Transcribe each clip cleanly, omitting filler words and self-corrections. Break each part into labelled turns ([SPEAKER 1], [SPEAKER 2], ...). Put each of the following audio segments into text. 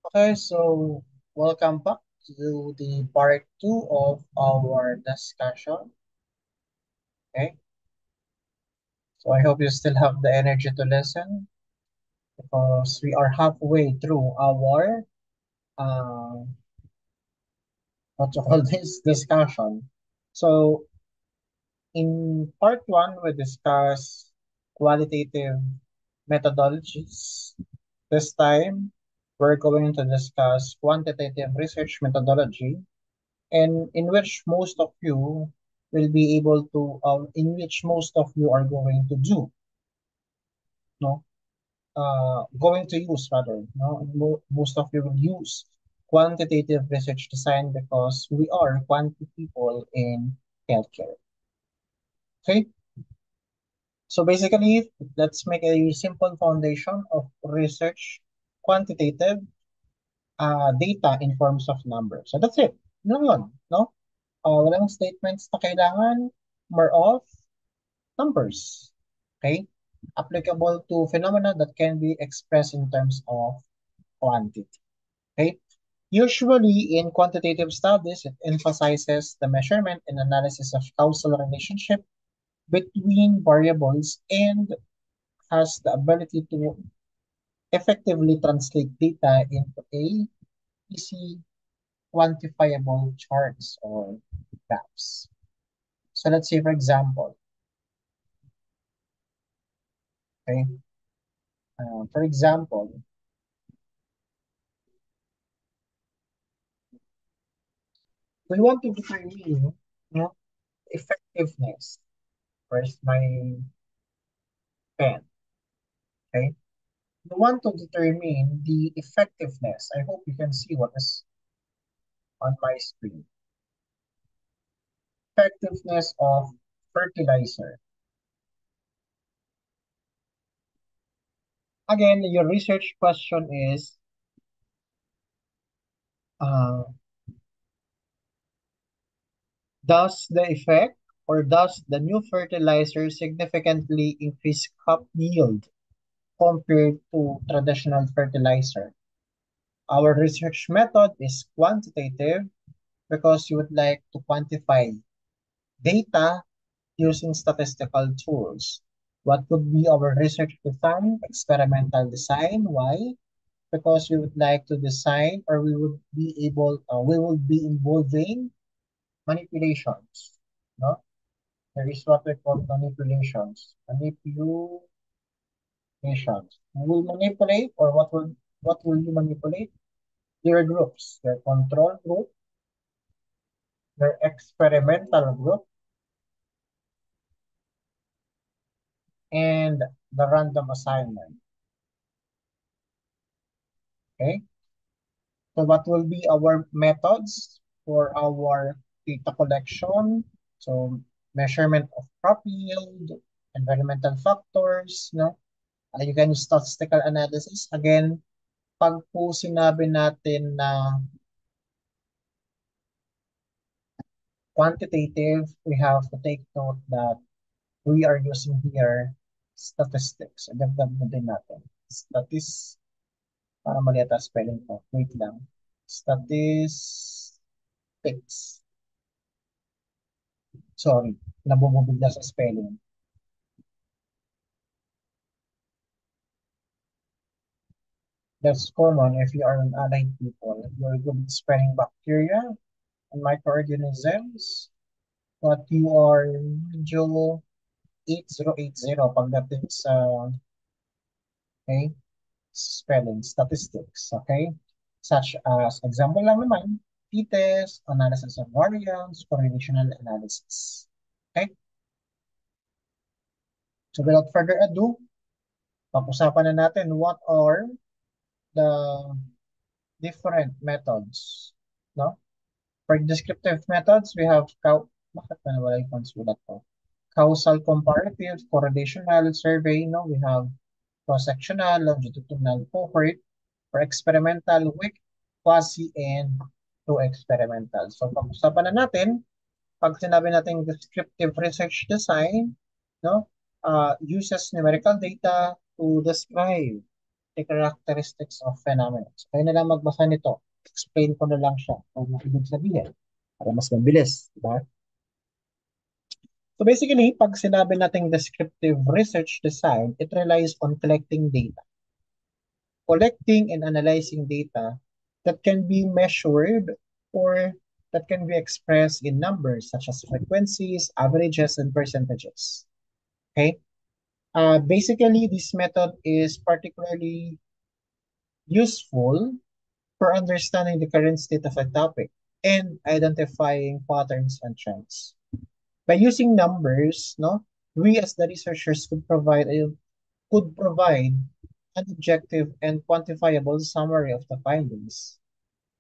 [SPEAKER 1] Okay, so welcome back to the part two of our discussion. Okay, so I hope you still have the energy to listen because we are halfway through our uh, what you call this discussion. So in part one, we discussed qualitative methodologies. This time, we're going to discuss quantitative research methodology and in which most of you will be able to in which most of you are going to do no going to use rather no most of you will use quantitative research design because we are quantity people in healthcare. Okay, so basically let's make a simple foundation of research. Quantitative data in forms of numbers, so that's it. No yun, no walang statements na kailangan, more of numbers. Okay? Applicable to phenomena that can be expressed in terms of quantity. Okay? Usually in quantitative studies, it emphasizes the measurement and analysis of causal relationship between variables and has the ability to effectively translate data into a easy quantifiable charts or graphs. So let's say, for example, okay, for example, we want to determine, effectiveness. Where's my pen? Okay. We want to determine the effectiveness. I hope you can see what is on my screen. Effectiveness of fertilizer. Again, your research question is, uh, does the effect or does the new fertilizer significantly increase crop yield compared to traditional fertilizer? Our research method is quantitative because you would like to quantify data using statistical tools. What would be our research design? Experimental design. Why? Because we would like to design or we will be involving manipulations. No? There is what we call manipulations. Manipulations. We will manipulate or what will you manipulate? Their groups, their control group, their experimental group, and the random assignment. Okay? So what will be our methods for our data collection? So measurement of crop yield, environmental factors, no? You can use statistical analysis. Again, pag po sinabi natin na quantitative, we have to take note that we are using here statistics. Dagdag mo din natin. Para mali ata spelling ko. Wait lang. Statistics. Sorry, nabubigla sa spelling. That's common if you are an allied people. You're good at spreading bacteria and microorganisms, but you are medyo 8080 pagdating sa, okay, spelling statistics, okay? Such as, example lang naman, t-test, analysis of variance, correlational analysis. Okay? So without further ado, pag-usapan na natin what are the different methods, no? For descriptive methods, we have bakit na nawala yung pansulat ko? Causal comparative, correlational survey, no? We have cross-sectional, longitudinal cohort, for experimental, weak, quasi, and true experimental. So, pag-usapan na natin, pag sinabi natin descriptive research design, no? Uses numerical data to describe the characteristics of phenomena. So, kayo na lang magbasa nito. Explain ko na lang siya kung ano ibig sabihin para mas mabilis, diba? So basically, pag sinabi nating descriptive research design, it relies on collecting data. Collecting and analyzing data that can be measured or that can be expressed in numbers such as frequencies, averages, and percentages. Okay? Basically, this method is particularly useful for understanding the current state of a topic and identifying patterns and trends. By using numbers, no, we as the researchers could provide an objective and quantifiable summary of the findings,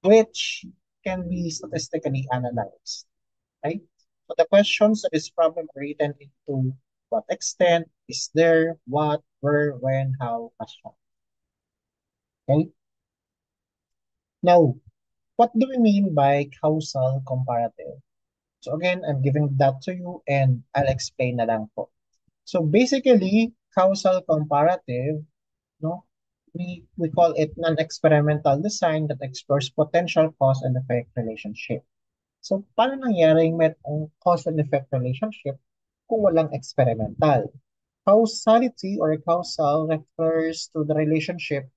[SPEAKER 1] which can be statistically analyzed, right? So the questions of this problem are written into what extent, is there, what, where, when, how, question. Okay? Now, what do we mean by causal comparative? So again, I'm giving that to you and I'll explain na lang po. So basically, causal comparative, no, we call it non-experimental design that explores potential cause and effect relationship. So paano nangyaring merong cause and effect relationship kung walang experimental? Causality or causal refers to the relationship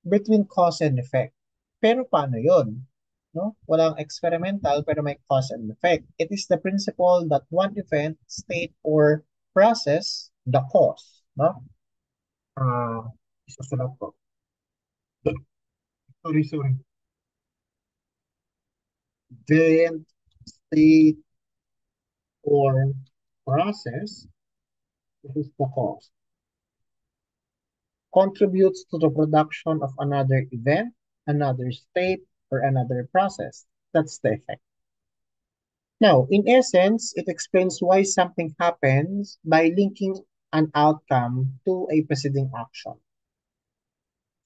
[SPEAKER 1] between cause and effect. Pero paano yun? No? Walang experimental pero may cause and effect. It is the principle that one event, state, or process, the cause, no? Isusulat ko. Sorry. Event, state, or process, this is the cause, contributes to the production of another event, another state, or another process. That's the effect. Now, in essence, it explains why something happens by linking an outcome to a preceding action.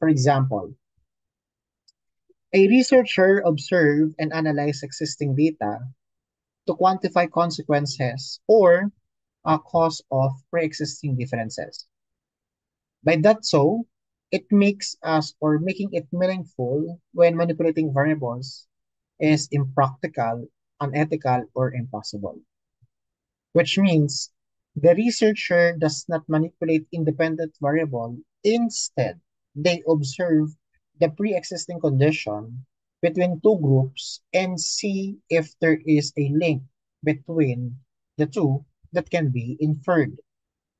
[SPEAKER 1] For example, a researcher observed and analyzed existing data to quantify consequences or a cause of pre-existing differences. By that so, it makes us or making it meaningful when manipulating variables is impractical, unethical, or impossible. Which means the researcher does not manipulate independent variable. Instead, they observe the pre-existing condition between two groups and see if there is a link between the two that can be inferred.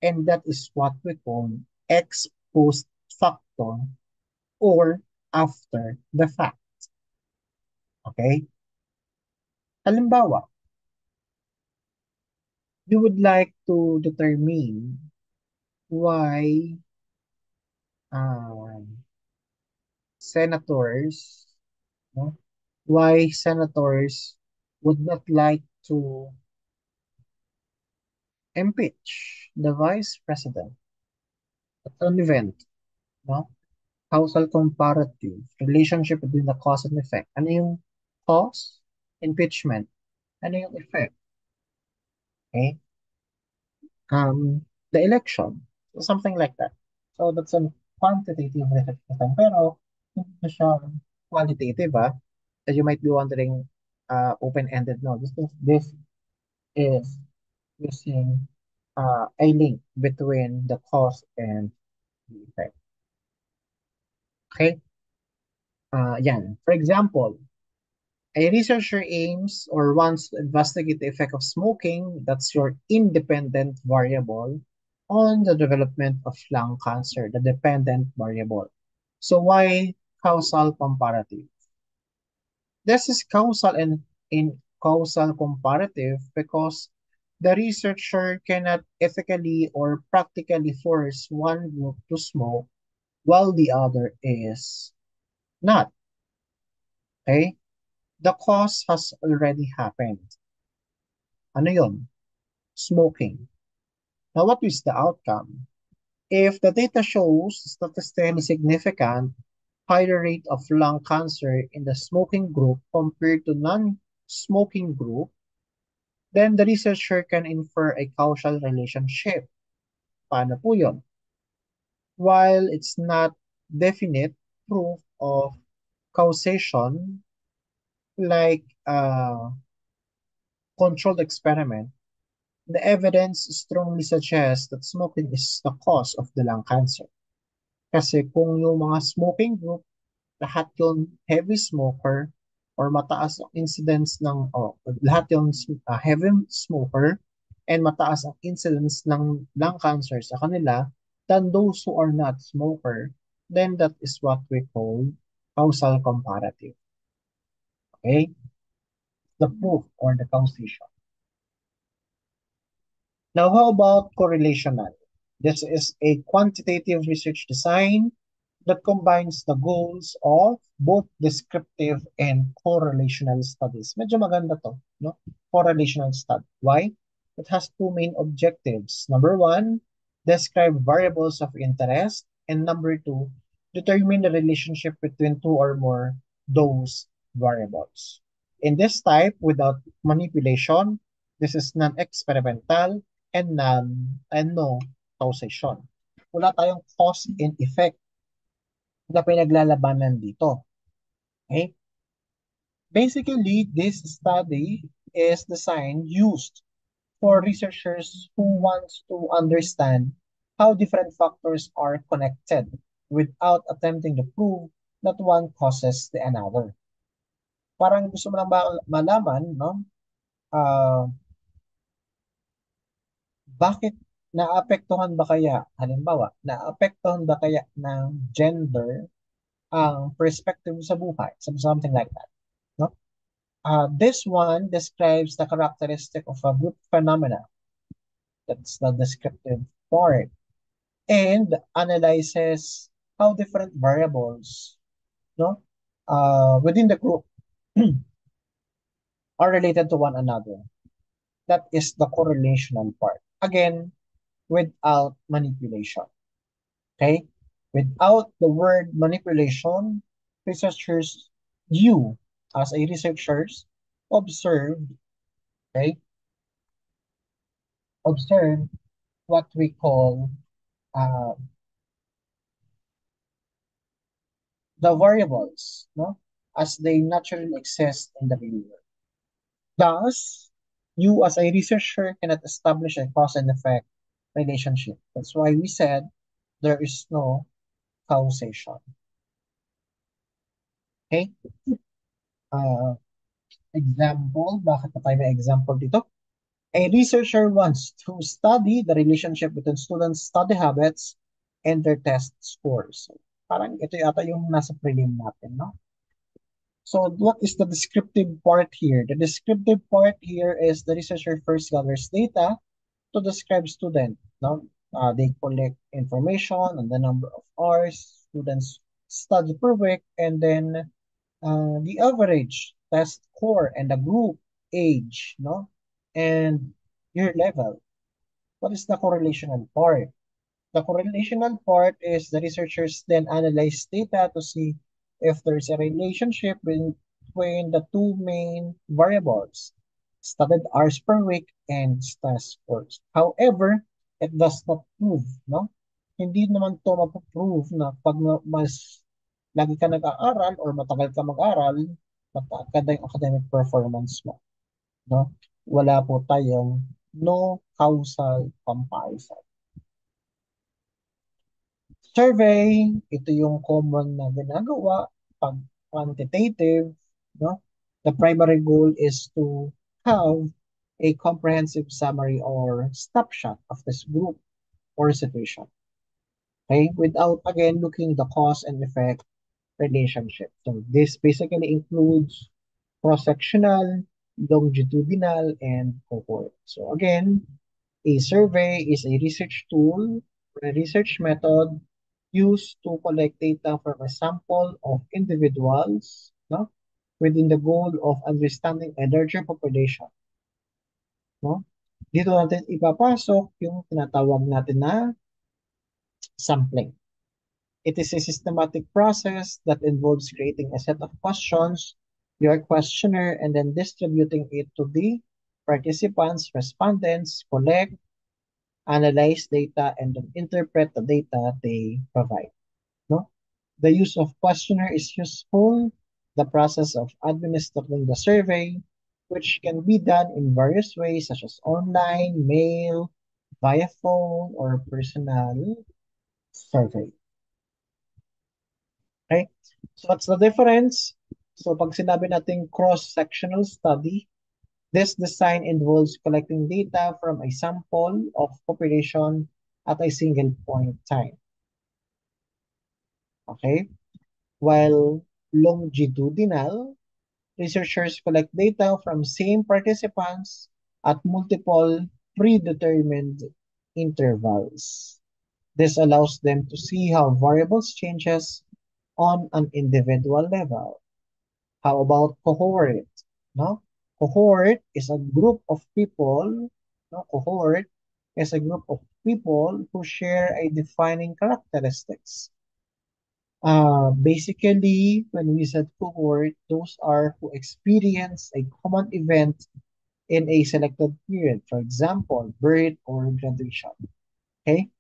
[SPEAKER 1] And that is what we call ex post facto or after the fact. Okay? Halimbawa, you would like to determine why um, senators, no? Why senators would not like to impeach the vice president. That's an event, no? Causal comparative, relationship between the cause and effect. Ano yung cause? Impeachment. Ano yung effect? Okay? The election. So something like that. So that's a quantitative research system. Pero hindi na siya qualitative, ah. As you might be wondering, open-ended. No, this is using a link between the cause and the effect. Okay? Yan. For example, a researcher aims or wants to investigate the effect of smoking, that's your independent variable, on the development of lung cancer, the dependent variable. So why causal comparative? This is causal and in causal comparative because the researcher cannot ethically or practically force one group to smoke while the other is not. Okay? The cause has already happened. Ano yun? Smoking. Now, what is the outcome? If the data shows statistically significant higher rate of lung cancer in the smoking group compared to non-smoking group, then the researcher can infer a causal relationship. Paano po yun? While it's not definite proof of causation, like a controlled experiment, the evidence strongly suggests that smoking is the cause of the lung cancer. Kasi kung yung mga smoking group, lahat yung heavy smoker or mataas ang incidence ng, lahat yung heavy smoker and mataas ang incidence ng lung cancer sa kanila than those who are not smoker, then that is what we call causal comparative. Okay? The proof or the causation. Now, how about correlational? This is a quantitative research design that combines the goals of both descriptive and correlational studies. Medyo maganda to, no? Correlational study. Why? It has two main objectives. Number one, describe variables of interest. And number two, determine the relationship between two or more those variables. In this type, without manipulation, this is non-experimental and no causation. Wala tayong cause and effect na pinaglalabanan dito. Okay? Basically, this study is designed, used for researchers who want to understand how different factors are connected without attempting to prove that one causes the another. Parang gusto mo lang malaman, no? Uh, bakit naapektuhan ba kaya, halimbawa, naapektuhan ba kaya ng gender ang perspective sa buhay? Something like that. No? This one describes the characteristic of a group phenomena. That's the descriptive part. And analyzes how different variables, no, within the group are related to one another. That is the correlational part. Again, without manipulation. Okay? Without the word manipulation, researchers, you as a researchers, observe, okay, observe what we call uh, the variables, no, as they naturally exist in the real world. Thus, you as a researcher cannot establish a cause and effect relationship. That's why we said there is no causation. Okay? Uh, Example, bakit na tayo may example dito? A researcher wants to study the relationship between students' study habits and their test scores. So, parang ito yata yung nasa prelim natin, no? So what is the descriptive part here? The descriptive part here is the researcher first gathers data to describe student. No? They collect information on the number of hours students study per week, and then the average test score and the group age, no, and year level. What is the correlational part? The correlational part is the researchers then analyze data to see if there's a relationship between the two main variables, studied hours per week and test scores. However, it does not prove, no? Hindi naman to mapaprove na pag mas lagi ka nag-aaral or matagal ka mag-aral, maganda yung academic performance mo, no? Wala po tayong no causal comparison. Survey, ito yung common na ginagawa pag quantitative, no? The primary goal is to have a comprehensive summary or snapshot of this group or situation. Okay? Without, again, looking the cause and effect relationship. So this basically includes cross-sectional, longitudinal, and cohort. So again, a survey is a research tool or a research method used to collect data from a sample of individuals, no, within the goal of understanding a larger population. No? Dito natin ipapasok yung tinatawag natin na sampling. It is a systematic process that involves creating a set of questions, your questionnaire, and then distributing it to the participants, respondents, collect, analyze data, and then interpret the data they provide. No? The use of questionnaire is useful. The process of administering the survey, which can be done in various ways, such as online, mail, via phone, or personal survey. Okay? So what's the difference? So pag sinabi natin cross-sectional study, this design involves collecting data from a sample of population at a single point in time. Okay? While longitudinal, researchers collect data from same participants at multiple predetermined intervals. This allows them to see how variables changes on an individual level. How about cohort? No? Cohort is a group of people, no? Cohort is a group of people who share a defining characteristics. Basically, when we said cohort, those are who experience a common event in a selected period. For example, birth or graduation. Okay?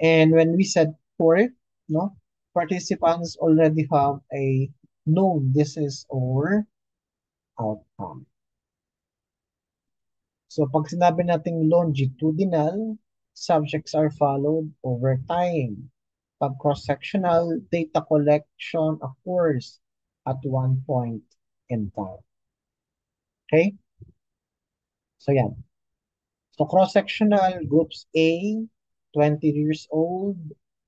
[SPEAKER 1] And when we said cohort, no, participants already have a known disease or outcome. So pag sinabi nating longitudinal, subjects are followed over time. Pag cross-sectional, data collection occurs at one point in time. Okay? So yan. So cross-sectional, groups A, 20 years old,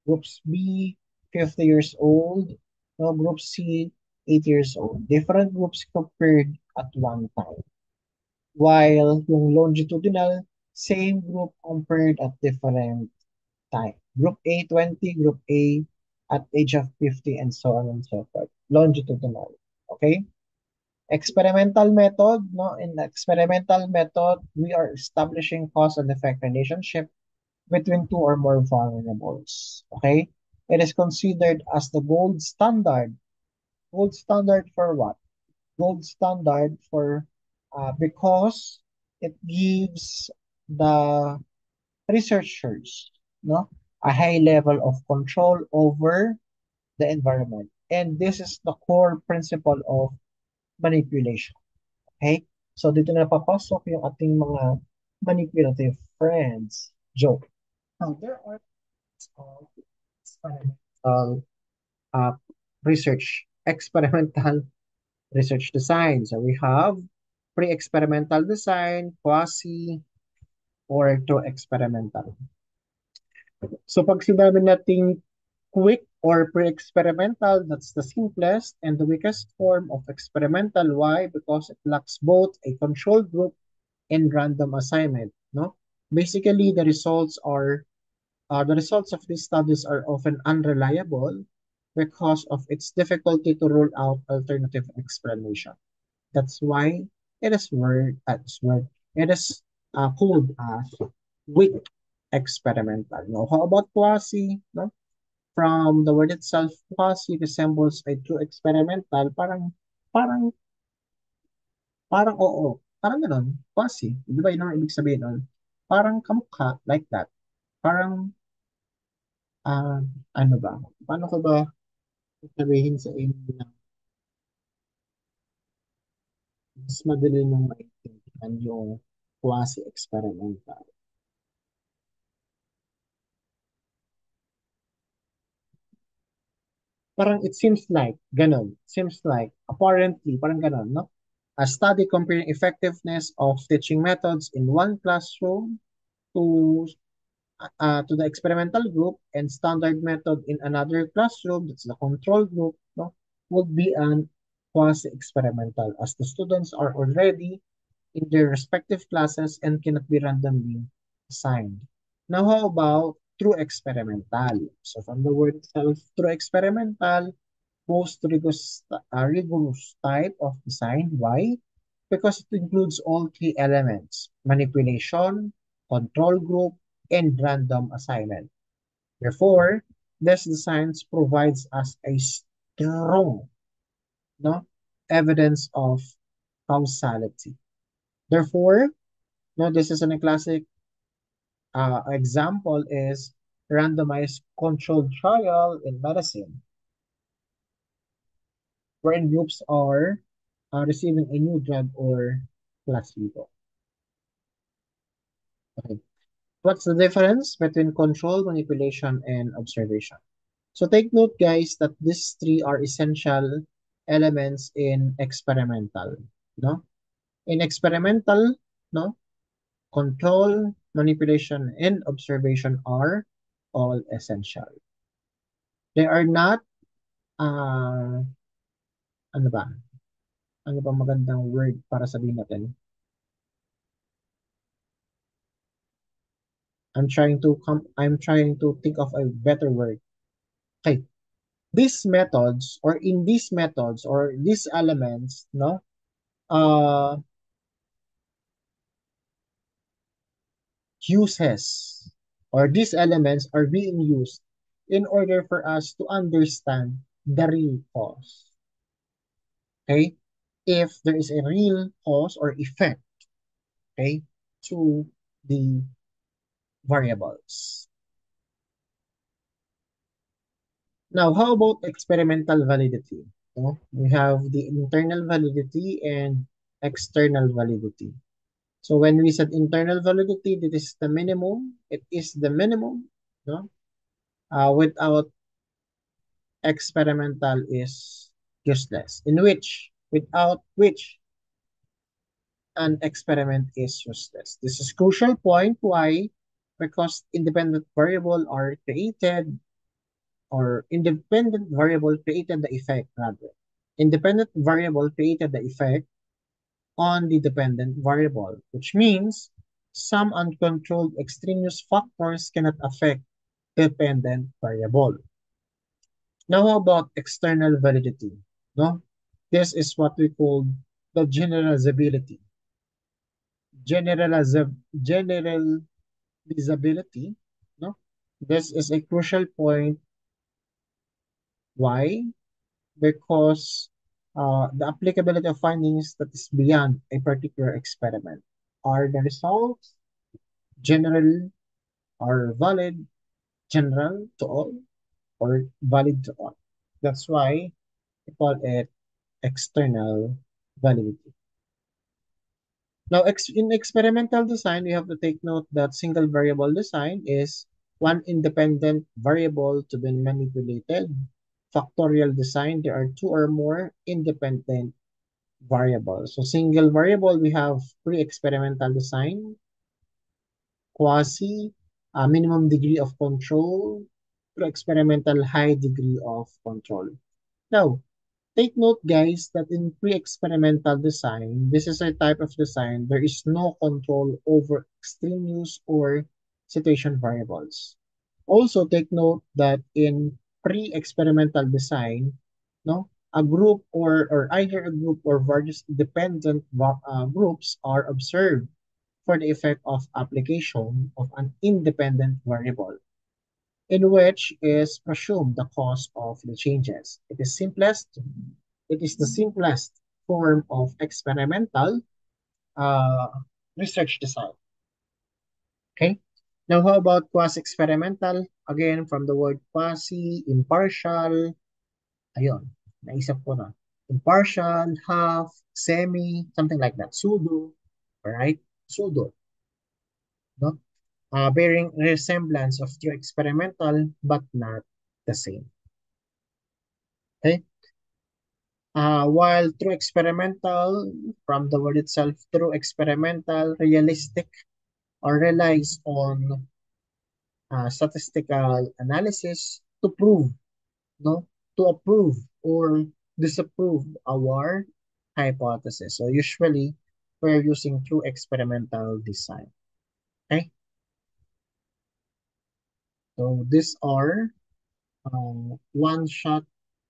[SPEAKER 1] groups B, 50 years old, no, group C, 8 years old. Different groups compared at one time. While yung longitudinal, same group compared at different time. Group A, 20, Group A at age of 50, and so on and so forth. Longitudinal. Okay? Experimental method, no? In the experimental method, we are establishing cause and effect relationship between two or more variables. Okay? It is considered as the gold standard. Gold standard for what? Gold standard for because it gives the researchers, no, a high level of control over the environment. And this is the core principle of manipulation. Okay? So dito na papasok yung ating mga manipulative friends. Joke. Now, there are of experimental uh, experimental research design. So we have pre-experimental design, quasi, or true experimental. So pag sinabi nating quick or pre-experimental, that's the simplest and the weakest form of experimental. Why? Because it lacks both a control group and random assignment. No, basically the results of these studies are often unreliable because of its difficulty to rule out alternative explanation. That's why it is called as weak experimental. Now, how about quasi? No? From the word itself, quasi resembles a true experimental. Parang, parang oo. Parang ganun. Quasi. Di ba yun ang ibig sabihin nun? Parang kamukha, like that. Parang, ah, ano ba? Paano ko ba sabihin sa inyo na mas madali nang maintindihan yung quasi-experimental? Parang it seems like, ganun. Seems like, apparently, parang ganun, no? A study comparing effectiveness of teaching methods in one classroom to to the experimental group and standard method in another classroom, that's the control group, no, would be an quasi-experimental as the students are already in their respective classes and cannot be randomly assigned. Now, how about true experimental? So from the word itself, true experimental, most rigorous type of design. Why? Because it includes all three elements: manipulation, control group, and random assignment. Therefore, this design provides us a strong, no, evidence of causality. Therefore, no, this is a classic example is randomized controlled trial in medicine. wherein groups are receiving a new drug or placebo. Okay. What's the difference between control, manipulation, and observation? So take note, guys, that these three are essential elements in experimental. No? In experimental, no, control, manipulation, and observation are all essential. They are not, ano ba? Ano ba magandang word para sabihin natin? I'm trying to think of a better word. Okay. These methods or in these methods or these elements, no, uh, uses or these elements are being used in order for us to understand the real cause. Okay? If there is a real cause or effect, okay, to the variables. Now, how about experimental validity? No? We have the internal validity and external validity. So when we said internal validity, this is the minimum. It is the minimum. No? Without experimental is useless. Without which an experiment is useless. This is crucial point. Why? Because independent variable are created or independent variable created the effect rather. Independent variable created the effect on the dependent variable, which means some uncontrolled extraneous factors cannot affect dependent variable. Now, how about external validity? No, this is what we call the generalizability. Generaliza- Generalizability. No, this is a crucial point. Why? Because the applicability of findings that is beyond a particular experiment. Are the results general or valid, general to all, or valid to all? That's why we call it external validity. Now, in experimental design, we have to take note that single variable design is one independent variable to be manipulated. Factorial design, there are two or more independent variables. So single variable, we have pre-experimental design, quasi, minimum degree of control, pre-experimental high degree of control. Now, take note, guys, that in pre-experimental design, this is a type of design, there is no control over extraneous or situation variables. Also, take note that in pre-experimental design, no, a group or either a group or various dependent groups are observed for the effect of application of an independent variable, in which is presumed the cause of the changes. It is the simplest form of experimental uh, research design. Okay. Now, how about quasi-experimental? Again, from the word quasi, impartial. Ayun, naisip ko na. Impartial, half, semi, something like that. Pseudo. Alright? Pseudo. No? Bearing resemblance of true experimental, but not the same. Okay? While true experimental, from the word itself, true experimental, realistic, or relies on statistical analysis to prove, no, to approve or disapprove our hypothesis. So usually, we're using true experimental design. Okay, so these are one-shot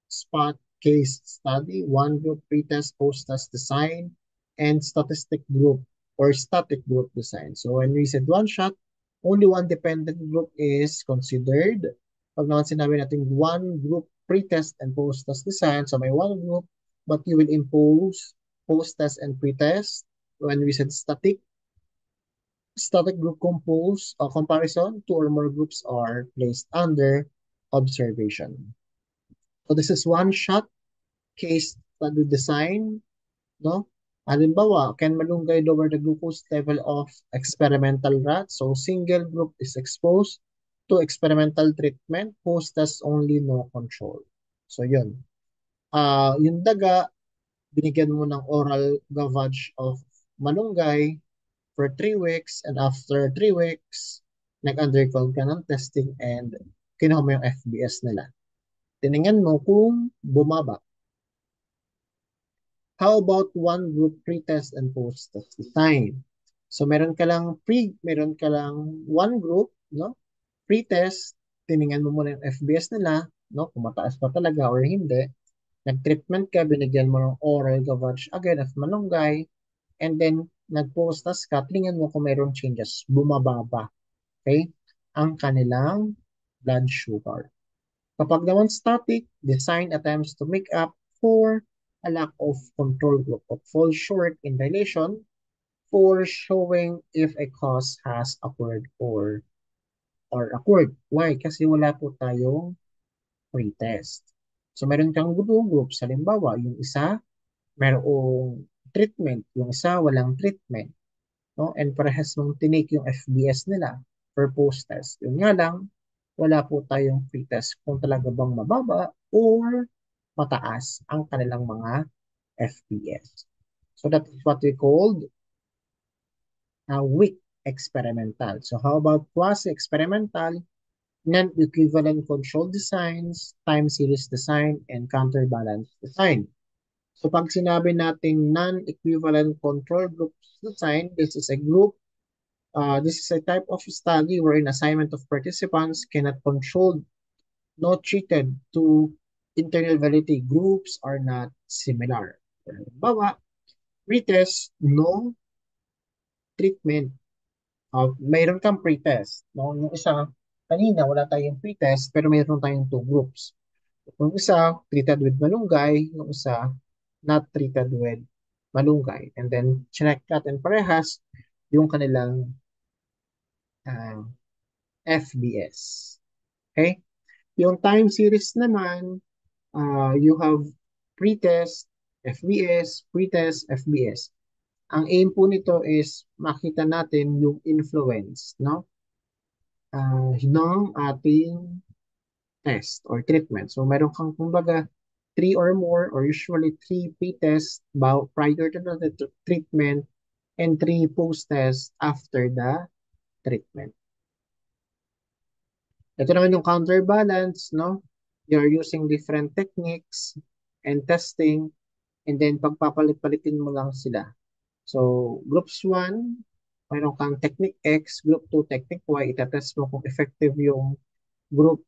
[SPEAKER 1] spot case study, one group pretest, post-test design, and static group design. So when we said one-shot, only one dependent group is considered. Pag naman sinabi natin one group pretest and post-test design, so may one group, but you will impose post-test and pretest. When we said static group compose comparison, two or more groups are placed under observation. So this is one shot case study design, no? Halimbawa, can malunggay lower the glucose level of experimental rats? So, single group is exposed to experimental treatment, post as only no control. So, yun. Yung daga, binigyan mo ng oral gavage of malunggay for 3 weeks, and after 3 weeks, nag-undergo ka ng testing and kinuha mo yung FBS nila. Tiningnan mo kung bumaba. How about one group pre-test and post-test design? So meron ka lang one group, no? Pre-test, tiningnan mo muna yung FBS nila, no? Kung mataas pa talaga or hindi. Nag-treatment ka, binigyan mo ng oral gavage again of malunggay, and then nag-post-test ka, tingnan mo kung mayroong changes, bumaba ba, okay? Ang kanilang blood sugar. Kapag naman static, design attempts to make up for a lack of control group but falls short in relation for showing if a cause has occurred or occurred. Why? Kasi wala po tayong pretest. So meron kang groups, halimbawa, yung isa merong treatment, yung isa walang treatment, no? And parehas mong tinake yung FBS nila for post-test. Yun nga lang, wala po tayong pre-test kung talaga bang mababa or mataas ang kanilang mga FBS. So that is what we called weak experimental. So how about quasi-experimental, non-equivalent control designs, time series design, and counterbalance design? So pag sinabi natin non-equivalent control group design, this is a type of study wherein assignment of participants cannot controlled, not treated to internal validity groups are not similar. Halimbawa, pretest, no treatment. Mayroon kang pretest. No? Yung isa, kanina wala tayong pretest pero mayroon tayong two groups. Yung isa, treated with malunggay. Yung isa, not treated with malunggay. And then, chinek natin parehas yung kanilang uh, FBS. Okay? Yung time series naman, you have pretest, FBS, pretest, FBS. Ang aim po nito is makita natin yung influence, no? Ng ating test or treatment. So meron kang kumbaga three or more or usually three pre-tests prior to the treatment and three post-tests after the treatment. Ito naman yung counterbalance, no? You're using different techniques and testing, and then pagpapalit-palitin mo lang sila. So, groups 1, mayroon kang technique X, group 2, technique Y, itatest mo kung effective yung group,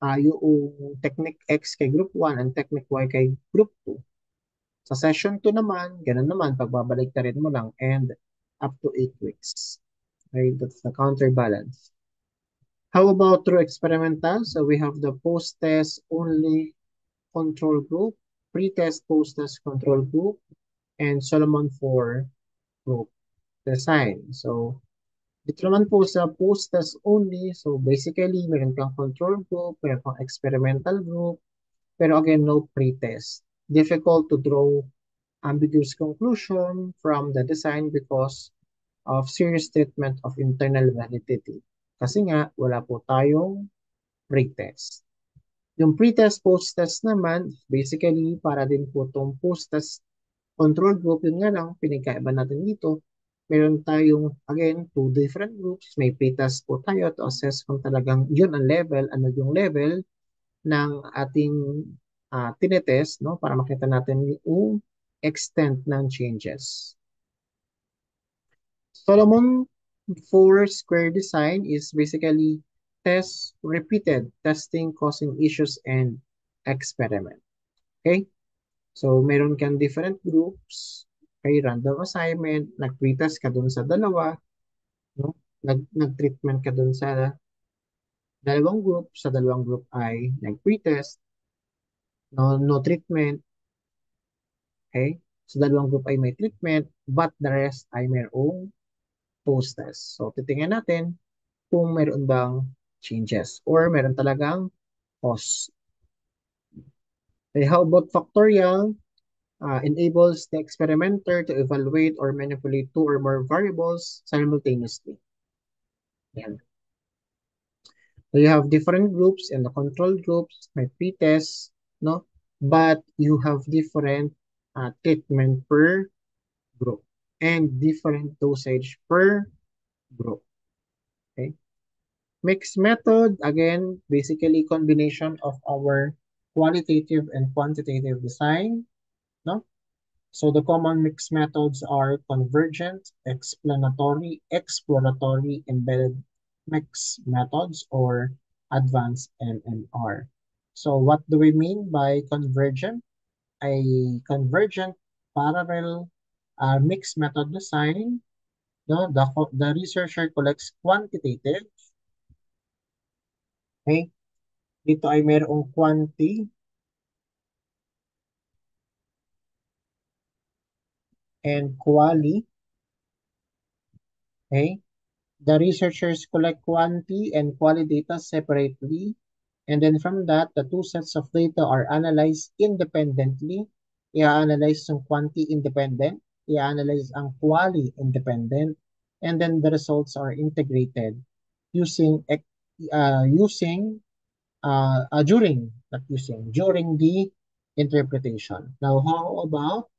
[SPEAKER 1] yung technique X kay group 1 and technique Y kay group 2. Sa session 2 naman, ganun naman, pagbabalik rin mo lang and up to 8 weeks. Okay, that's the counterbalance. How about true experimental? So we have the post-test only control group, pre-test post-test control group, and Solomon 4 group design. So dito naman po sa post-test only, so basically meron kang control group, meron kang experimental group, pero again, no pre-test. Difficult to draw ambiguous conclusion from the design because of serious statement of internal validity. Kasi nga, wala po tayong pre-test. Yung pre-test, post-test naman, basically, para din po itong post-test control group, yun nga lang, pinagkaiba natin dito. Meron tayong, again, two different groups. May pre-test po tayo to assess kung talagang yun ang level, ano yung level ng ating tinetest, no? Para makita natin yung extent ng changes. Solomon 4 square design is basically test repeated testing causing issues and experiment. Okay? So, meron kang different groups, okay, random assignment, nag-pretest ka dun sa dalawa, no? Nag-treatment ka dun sa dalawang group ay nag-pretest, no treatment, okay? Sa dalawang group ay may treatment, but the rest ay mayroong post-test. So, titingnan natin kung meron bang changes or meron talagang cause. Okay, how about factorial? Enables the experimenter to evaluate or manipulate two or more variables simultaneously. Yan. So you have different groups and the control groups, may pretest, no? But you have different treatment per group and different dosage per group. Okay. Mixed method, again, basically combination of our qualitative and quantitative design, no? So the common mixed methods are convergent, explanatory, exploratory, embedded mixed methods, or advanced MMR. So what do we mean by convergent? A convergent parallel mixed method design. No, the researcher collects quantitative. Okay? Dito ay mayroong quanti and quali. Okay? The researchers collect quantity and quality data separately, and then from that, the two sets of data are analyzed independently. I-analyze ang quantity independent, i-analyze ang quality independent, and then the results are integrated using using during not using during the interpretation. Now, how about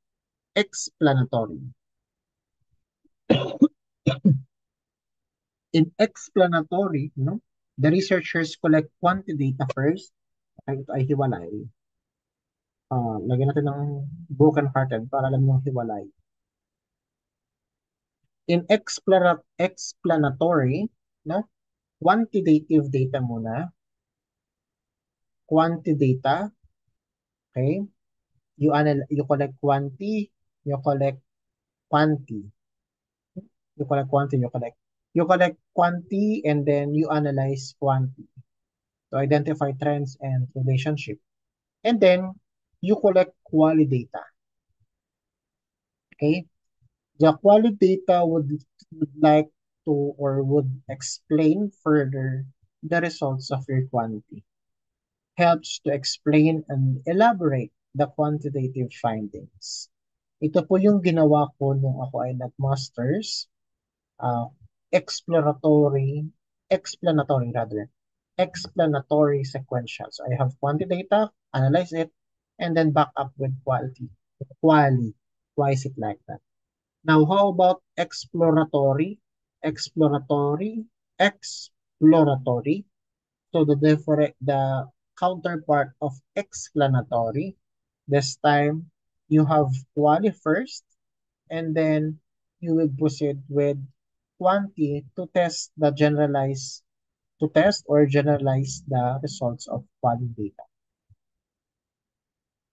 [SPEAKER 1] explanatory? In explanatory, no, the researchers collect quantity data first. Ito ay hiwalay. Lagyan natin ng broken hearted para alam yung hiwalay. In explanatory, no, quantitative data muna. Quantity data, okay? You collect quantity, you collect quantity. You collect quantity, you collect quantity, and then you analyze quantity to identify trends and relationship. And then you collect quality data. Okay? The quality data would like to or would explain further the results of your quantity. Helps to explain and elaborate the quantitative findings. Ito po yung ginawa ko nung ako ay nag-masters, uh, exploratory, explanatory rather, explanatory sequential. So I have quantity data, analyze it, and then back up with quality. Quality. Why is it like that? Now, how about exploratory? Exploratory, exploratory. So the counterpart of explanatory. This time you have quali first, and then you will proceed with quanti to test the generalize to test or generalize the results of quali data.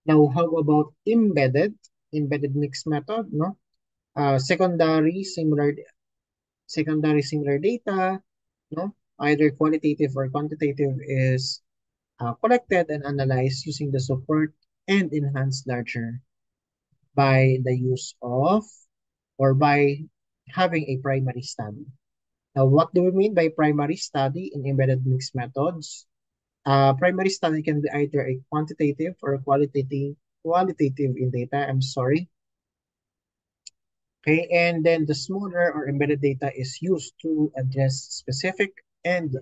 [SPEAKER 1] Now, how about embedded mixed method? No, secondary similar data, no? Either qualitative or quantitative is collected and analyzed using the support and enhanced larger by the use of or by having a primary study. Now, what do we mean by primary study in embedded mixed methods? Primary study can be either a quantitative or qualitative in data. I'm sorry. Okay, and then the smaller or embedded data is used to address specific and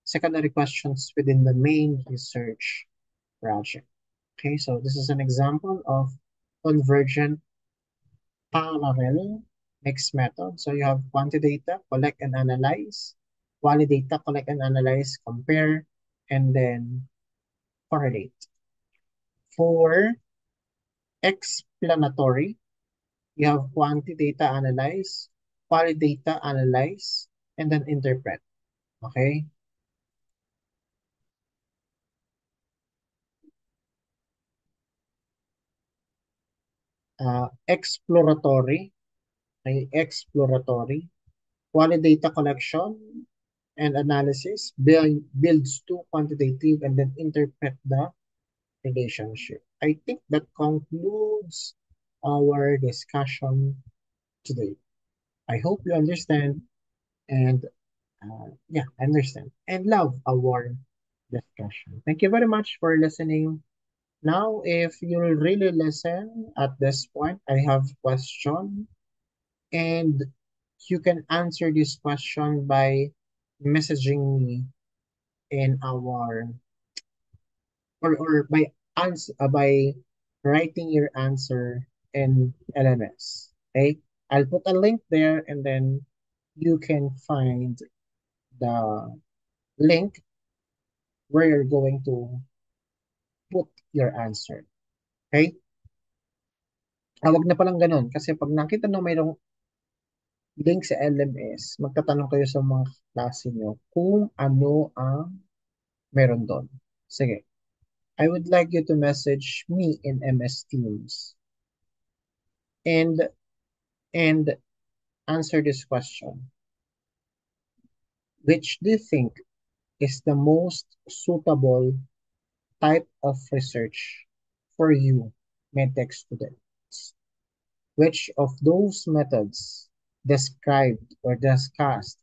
[SPEAKER 1] secondary questions within the main research project. Okay, so this is an example of convergent parallel mixed method. So you have quantity data, collect and analyze, quality data, collect and analyze, compare, and then correlate. For explanatory, you have quantity data analyze, quality data analyze, and then interpret. Okay? Exploratory, okay? Exploratory, quality data collection and analysis builds to quantitative and then interpret the relationship. I think that concludes our discussion today. I hope you understand and yeah, understand and love our discussion. Thank you very much for listening. Now, if you'll really listen at this point, I have question and you can answer this question by messaging me in our or by writing your answer in LMS. Okay, I'll put a link there and then you can find the link where you're going to put your answer. Okay? Wag na palang ganun kasi pag nakita na mayroong link sa LMS, magtatanong kayo sa mga klase nyo kung ano ang meron doon. Sige. I would like you to message me in MS Teams and and answer this question. Which do you think is the most suitable type of research for you, medtech students? Which of those methods described or discussed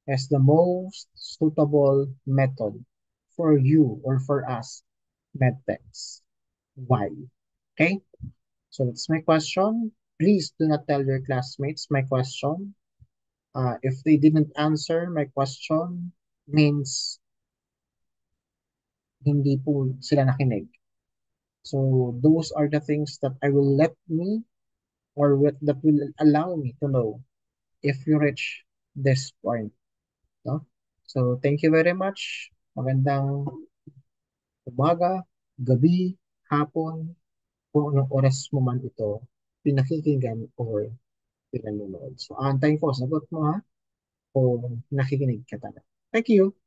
[SPEAKER 1] as the most suitable method for you or for us medtechs? Why? Okay, so that's my question. Please do not tell your classmates my question. If they didn't answer my question, means hindi po sila nakinig. So those are the things that I will let me that will allow me to know if you reach this point. No? So thank you very much. Magandang umaga, gabi, hapon, kung anong oras mo man ito pinakikinggan or pinanonood. So antayin ko, sagot mo ha, kung nakikinig ka talaga. Thank you.